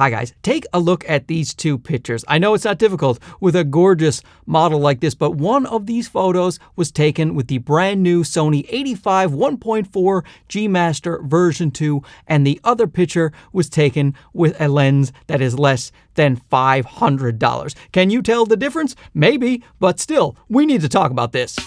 Hi guys, take a look at these two pictures. I know it's not difficult with a gorgeous model like this, but one of these photos was taken with the brand new Sony 85 1.4 G Master version 2, and the other picture was taken with a lens that is less than $500. Can you tell the difference? Maybe, but still, we need to talk about this.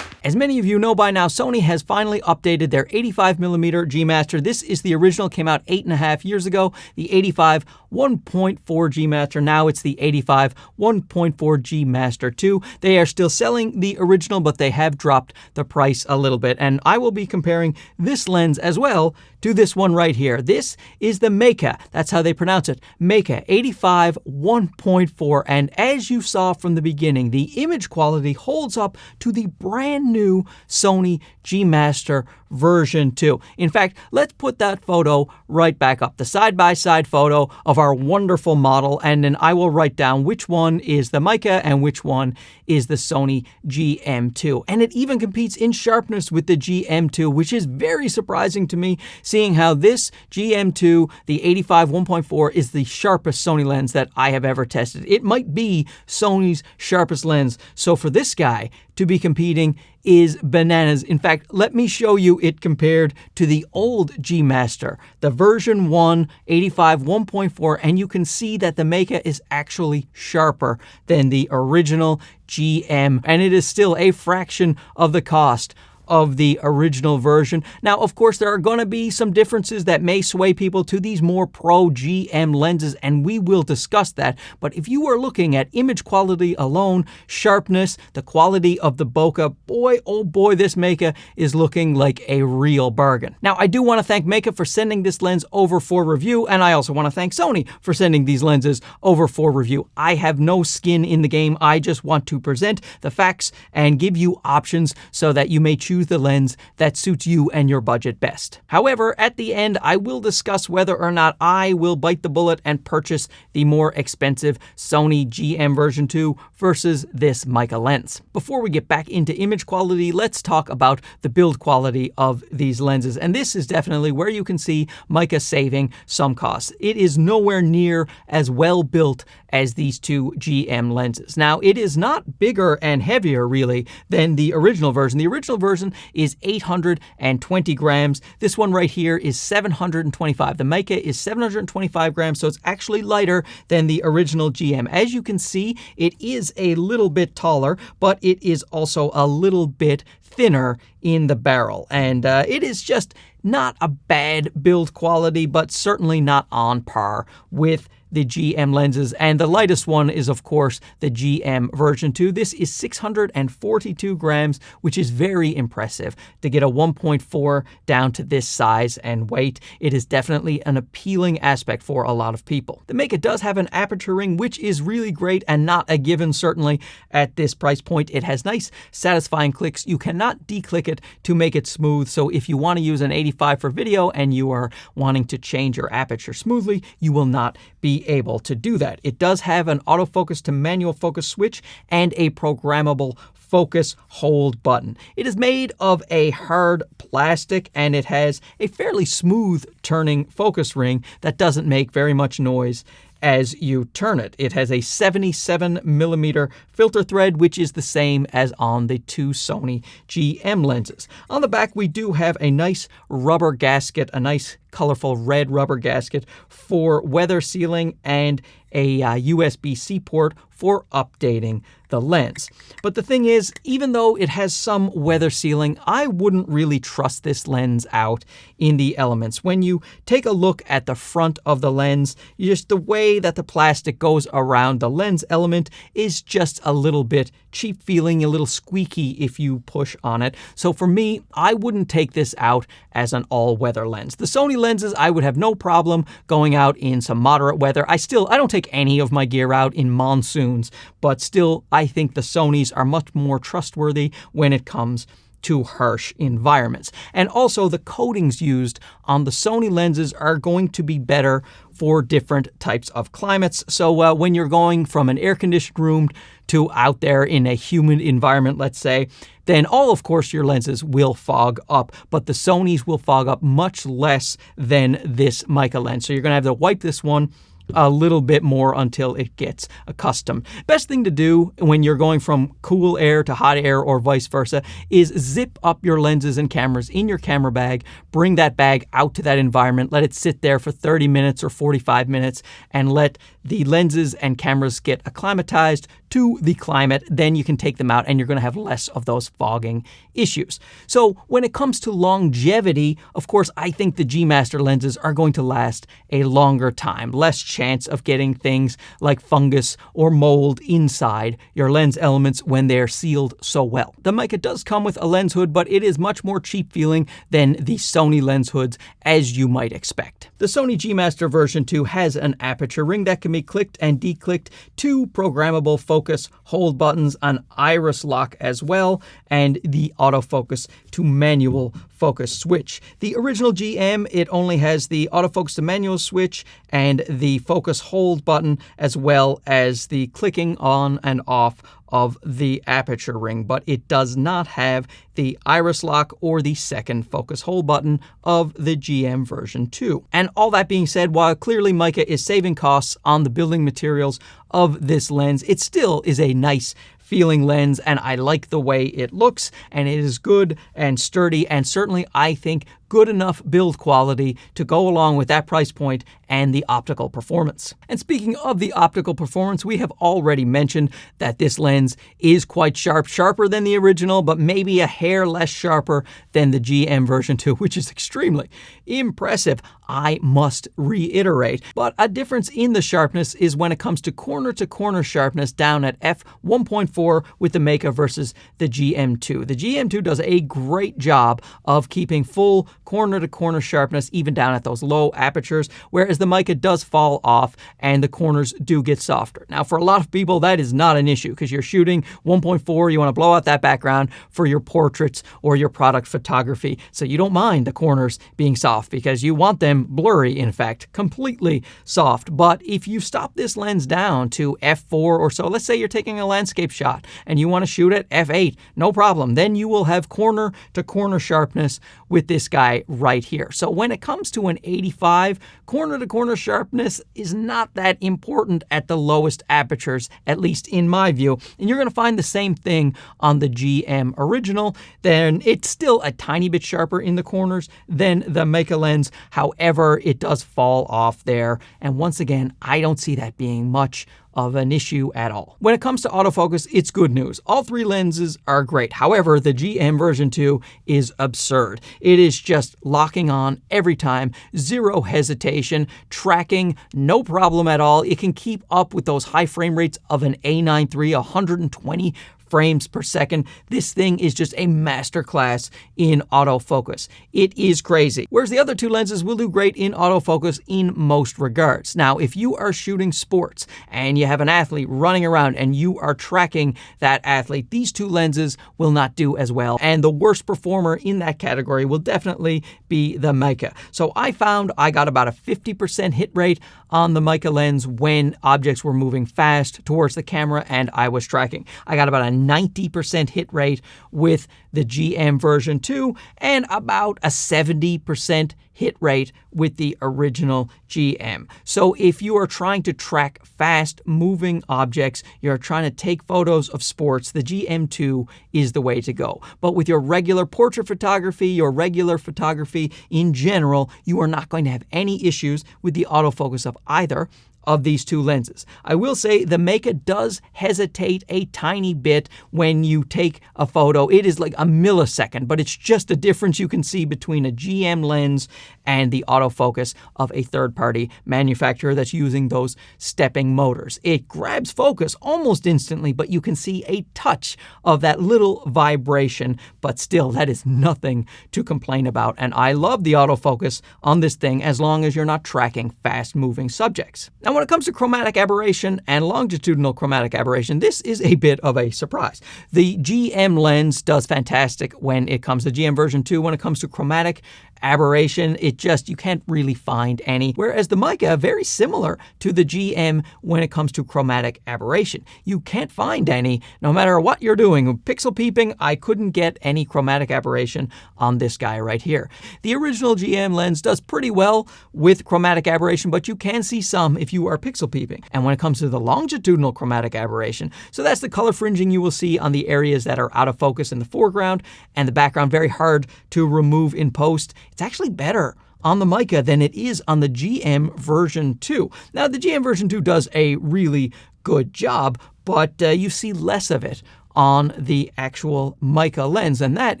As many of you know by now, Sony has finally updated their 85mm G Master. This is the original, came out 8.5 years ago. The 85 1.4 G Master, now it's the 85 1.4 G Master 2. They are still selling the original, but they have dropped the price a little bit. And I will be comparing this lens as well to this one right here. This is the Meike, that's how they pronounce it, Meike 85 1.4. And as you saw from the beginning, the image quality holds up to the brand new Sony G Master version 2. In fact, let's put that photo right back up, the side-by-side photo of our wonderful model, and then I will write down which one is the Meike and which one is the Sony GM2. And it even competes in sharpness with the GM2, which is very surprising to me, seeing how this GM2, the 85 1.4, is the sharpest Sony lens that I have ever tested. It might be Sony's sharpest lens. So for this guy to be competing is bananas. In fact, let me show you it compared to the old G Master, the version 1 85 1.4, and you can see that the Meike is actually sharper than the original GM, and it is still a fraction of the cost of the original version. Now, of course, there are going to be some differences that may sway people to these more pro GM lenses, and we will discuss that. But if you are looking at image quality alone, sharpness, the quality of the bokeh, boy, oh boy, this Meike is looking like a real bargain. Now, I do want to thank Meike for sending this lens over for review, and I also want to thank Sony for sending these lenses over for review. I have no skin in the game. I just want to present the facts and give you options so that you may choose the lens that suits you and your budget best. However, at the end, I will discuss whether or not I will bite the bullet and purchase the more expensive Sony GM version 2 versus this Meike lens. Before we get back into image quality, let's talk about the build quality of these lenses. And this is definitely where you can see Meike saving some costs. It is nowhere near as well built as these two GM lenses. Now, it is not bigger and heavier really than the original version. The original version is 820 grams. This one right here is 725. The Meike is 725 grams, so it's actually lighter than the original GM. As you can see, it is a little bit taller, but it is also a little bit thinner in the barrel. And it is just not a bad build quality, but certainly not on par with the GM lenses. And the lightest one is, of course, the GM version 2. This is 642 grams, which is very impressive to get a 1.4 down to this size and weight. It is definitely an appealing aspect for a lot of people. The Meike does have an aperture ring, which is really great and not a given, certainly at this price point. It has nice, satisfying clicks. You cannot declick it to make it smooth. So if you want to use an 85 for video and you are wanting to change your aperture smoothly, you will not be able to do that. It does have an autofocus to manual focus switch and a programmable focus hold button. It is made of a hard plastic and it has a fairly smooth turning focus ring that doesn't make very much noise as you turn it. It has a 77mm filter thread, which is the same as on the two Sony GM lenses. On the back, we do have a nice rubber gasket, a nice colorful red rubber gasket for weather sealing and a USB-C port for updating the lens. But the thing is, even though it has some weather sealing, I wouldn't really trust this lens out in the elements. When you take a look at the front of the lens, just the way that the plastic goes around the lens element is just a little bit cheap feeling, a little squeaky if you push on it. So for me, I wouldn't take this out as an all-weather lens. The Sony lenses, I would have no problem going out in some moderate weather. I don't take any of my gear out in monsoons, but still, I think the Sonys are much more trustworthy when it comes to harsh environments. And also the coatings used on the Sony lenses are going to be better for different types of climates. So when you're going from an air-conditioned room to out there in a humid environment, let's say, then of course, your lenses will fog up, but the Sonys will fog up much less than this Meike lens. So you're going to have to wipe this one a little bit more until it gets accustomed. Best thing to do when you're going from cool air to hot air or vice versa is zip up your lenses and cameras in your camera bag, bring that bag out to that environment, let it sit there for 30 minutes or 45 minutes, and let the lenses and cameras get acclimatized to the climate. Then you can take them out and you're going to have less of those fogging issues. So when it comes to longevity, of course, I think the G Master lenses are going to last a longer time, less chance of getting things like fungus or mold inside your lens elements when they're sealed so well. The Meike does come with a lens hood, but it is much more cheap feeling than the Sony lens hoods, as you might expect. The Sony G Master version 2 has an aperture ring that can be clicked and declicked, 2 programmable focus hold buttons, an iris lock as well, and the autofocus to manual focus switch. The original GM, it only has the autofocus to manual switch and the focus hold button, as well as the clicking on and off of the aperture ring, but it does not have the iris lock or the second focus hold button of the GM version 2. And all that being said, while clearly Meike is saving costs on the building materials of this lens, it still is a nice feeling lens, and I like the way it looks, and it is good and sturdy, and certainly I think good enough build quality to go along with that price point and the optical performance. And speaking of the optical performance, we have already mentioned that this lens is quite sharp, sharper than the original, but maybe a hair less sharper than the GM version 2, which is extremely impressive, I must reiterate. But a difference in the sharpness is when it comes to corner-to-corner sharpness down at f1.4 with the Meike versus the GM2. The GM2 does a great job of keeping full corner-to-corner sharpness even down at those low apertures, whereas the Meike does fall off and the corners do get softer. Now, for a lot of people, that is not an issue because you're shooting 1.4, you want to blow out that background for your portraits or your product photography, so you don't mind the corners being soft because you want them blurry, in fact, completely soft. But if you stop this lens down to f4 or so, let's say you're taking a landscape shot and you want to shoot at f8, no problem. Then you will have corner-to-corner sharpness with this guy right here. So when it comes to an 85, corner-to-corner sharpness is not that important at the lowest apertures, at least in my view. And you're going to find the same thing on the GM original. Then it's still a tiny bit sharper in the corners than the Meike lens. However, it does fall off there. And once again, I don't see that being much of an issue at all. When it comes to autofocus, it's good news. All 3 lenses are great. However, the GM version 2 is absurd. It is just locking on every time, zero hesitation, tracking, no problem at all. It can keep up with those high frame rates of an A9 III, 120 frames per second. This thing is just a masterclass in autofocus. It is crazy. Whereas the other 2 lenses will do great in autofocus in most regards. Now, if you are shooting sports and you have an athlete running around and you are tracking that athlete, these 2 lenses will not do as well. And the worst performer in that category will definitely be the Meike. So I found I got about a 50% hit rate on the Meike lens when objects were moving fast towards the camera and I was tracking. I got about a 90% hit rate with the GM version 2 and about a 70% hit rate with the original GM. So if you are trying to track fast moving objects, you're trying to take photos of sports, the GM2 is the way to go. But with your regular portrait photography, your regular photography in general, you are not going to have any issues with the autofocus of either of these 2 lenses. I will say the Meike does hesitate a tiny bit when you take a photo. It is like a millisecond, but it's just a difference you can see between a GM lens and the autofocus of a third-party manufacturer that's using those stepping motors. It grabs focus almost instantly, but you can see a touch of that little vibration, but still, that is nothing to complain about. And I love the autofocus on this thing as long as you're not tracking fast-moving subjects. Now, Now, when it comes to chromatic aberration and longitudinal chromatic aberration, this is a bit of a surprise. The GM lens does fantastic when it comes to GM version 2. When it comes to chromatic aberration, you can't really find any. Whereas the Meike, very similar to the GM when it comes to chromatic aberration. You can't find any, no matter what you're doing. Pixel peeping, I couldn't get any chromatic aberration on this guy right here. The original GM lens does pretty well with chromatic aberration, but you can see some if you are pixel peeping. And when it comes to the longitudinal chromatic aberration, so that's the color fringing you will see on the areas that are out of focus in the foreground and the background, very hard to remove in post. It's actually better on the Meike than it is on the GM version 2. Now, the GM version 2 does a really good job, but you see less of it on the actual Meike lens, and that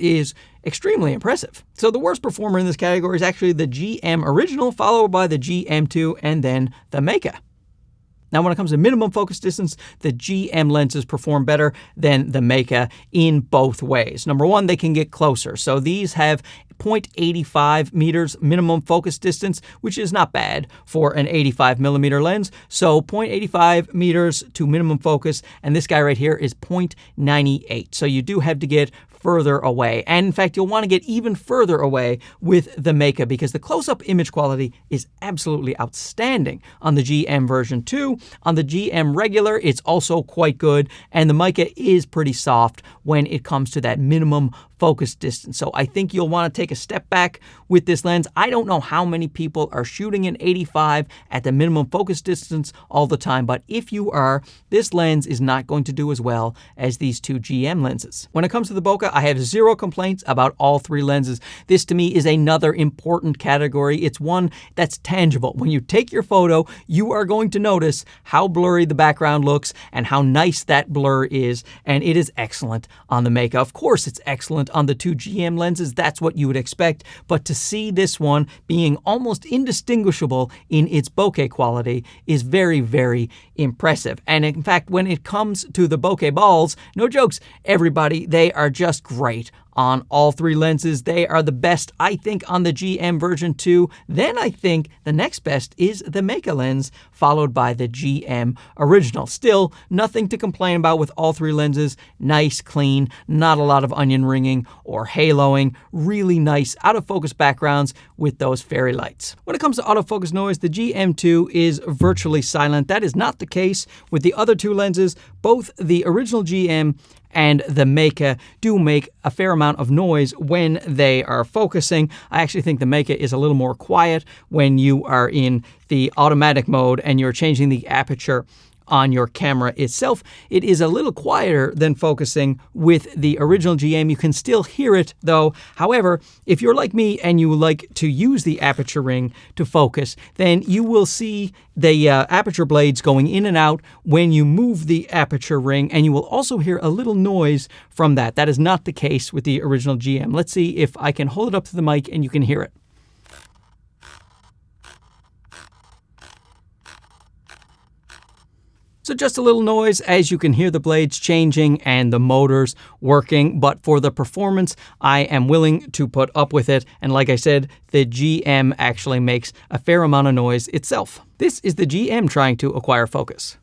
is extremely impressive. So the worst performer in this category is actually the GM original, followed by the GM2, and then the Meike. Now, when it comes to minimum focus distance, the GM lenses perform better than the Meike in both ways. Number one, they can get closer. So these have 0.85 meters minimum focus distance, which is not bad for an 85mm lens. So 0.85 meters to minimum focus, and this guy right here is 0.98. So you do have to get further away. And in fact, you'll want to get even further away with the Meike because the close-up image quality is absolutely outstanding on the GM version 2. On the GM regular, it's also quite good, and the Meike is pretty soft when it comes to that minimum focus distance. So I think you'll want to take a step back with this lens. I don't know how many people are shooting an 85 at the minimum focus distance all the time, but if you are, this lens is not going to do as well as these two GM lenses. When it comes to the Bokeh, I have zero complaints about all three lenses. This to me is another important category. It's one that's tangible. When you take your photo, you are going to notice how blurry the background looks and how nice that blur is, and it is excellent on the Meike. Of course, it's excellent on the two GM lenses. That's what you would expect, but to see this one being almost indistinguishable in its bokeh quality is very, very impressive. And in fact, when it comes to the bokeh balls, no jokes, everybody, they are just great on all three lenses. They are the best, I think, on the GM version 2. Then I think the next best is the Meike lens, followed by the GM original. Still, nothing to complain about with all three lenses. Nice, clean, not a lot of onion ringing or haloing. Really nice out-of-focus backgrounds with those fairy lights. When it comes to autofocus noise, the GM2 is virtually silent. That is not the case with the other two lenses. Both the original GM and the Meike do make a fair amount of noise when they are focusing. I actually think the Meike is a little more quiet when you are in the automatic mode and you're changing the aperture on your camera itself. It is a little quieter than focusing with the original GM. You can still hear it though. However, if you're like me and you like to use the aperture ring to focus, then you will see the aperture blades going in and out when you move the aperture ring, and you will also hear a little noise from that. That is not the case with the original GM. Let's see if I can hold it up to the mic and you can hear it. So just a little noise as you can hear the blades changing and the motors working, but for the performance, I am willing to put up with it. And like I said, the GM actually makes a fair amount of noise itself. This is the GM trying to acquire focus.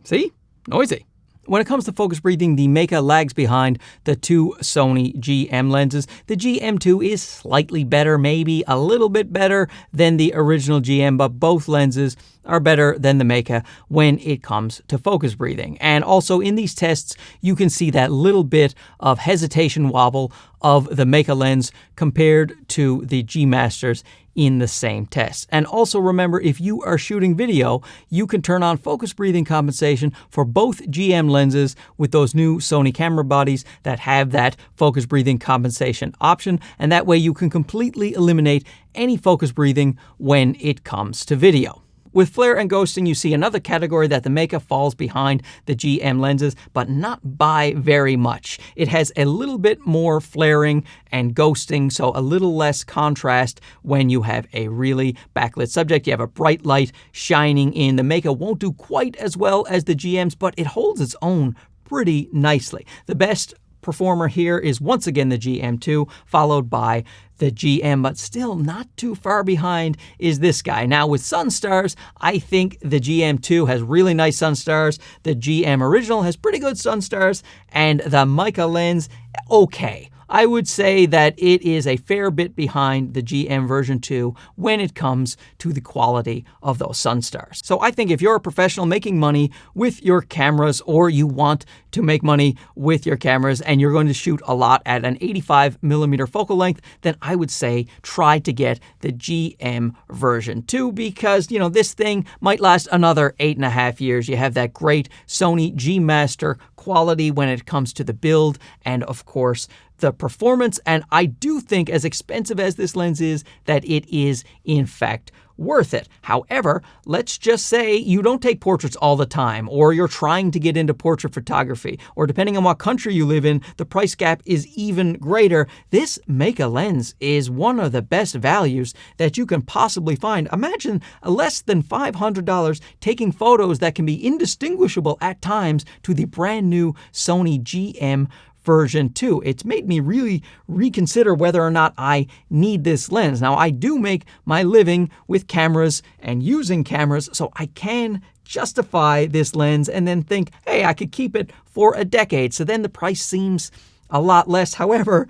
See? Noisy. When it comes to focus breathing, the Meike lags behind the two Sony GM lenses. The GM2 is slightly better, maybe a little bit better than the original GM, but both lenses are better than the Meike when it comes to focus breathing. And also in these tests, you can see that little bit of hesitation wobble of the Meike lens compared to the G Masters in the same test. And also remember, if you are shooting video, you can turn on focus breathing compensation for both GM lenses with those new Sony camera bodies that have that focus breathing compensation option. And that way you can completely eliminate any focus breathing when it comes to video. With flare and ghosting, you see another category that the Meike falls behind the GM lenses, but not by very much. It has a little bit more flaring and ghosting, so a little less contrast when you have a really backlit subject. You have a bright light shining in. The Meike won't do quite as well as the GMs, but it holds its own pretty nicely. The best performer here is once again the GM2, followed by the GM, but still not too far behind is this guy. Now with Suntars, I think the GM2 has really nice Suntars, the GM original has pretty good Suntars, and the Meike lens, okay. I would say that it is a fair bit behind the GM version 2 when it comes to the quality of those Suntars. So I think if you're a professional making money with your cameras, or you want to make money with your cameras and you're going to shoot a lot at an 85mm focal length, then I would say try to get the GM version 2 because, you know, this thing might last another 8.5 years. You have that great Sony G Master quality when it comes to the build and, of course, the performance. And I do think, as expensive as this lens is, that it is in fact worth it. However, let's just say you don't take portraits all the time, or you're trying to get into portrait photography, or depending on what country you live in, the price gap is even greater. This Meike lens is one of the best values that you can possibly find. Imagine less than $500 taking photos that can be indistinguishable at times to the brand new Sony GM version 2. It's made me really reconsider whether or not I need this lens. Now, I do make my living with cameras and using cameras, so I can justify this lens and then think, hey, I could keep it for a decade. So then the price seems a lot less. However,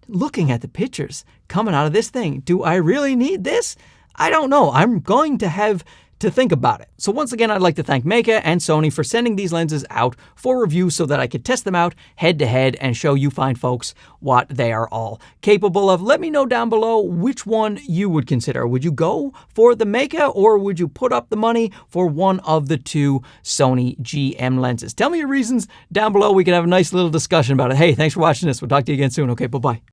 looking at the pictures coming out of this thing, do I really need this? I don't know. I'm going to have to think about it. So once again, I'd like to thank Meike and Sony for sending these lenses out for review so that I could test them out head to head and show you fine folks what they are all capable of. Let me know down below which one you would consider. Would you go for the Meike, or would you put up the money for one of the two Sony GM lenses? Tell me your reasons down below. We can have a nice little discussion about it. Hey, thanks for watching this. We'll talk to you again soon. Okay, bye-bye.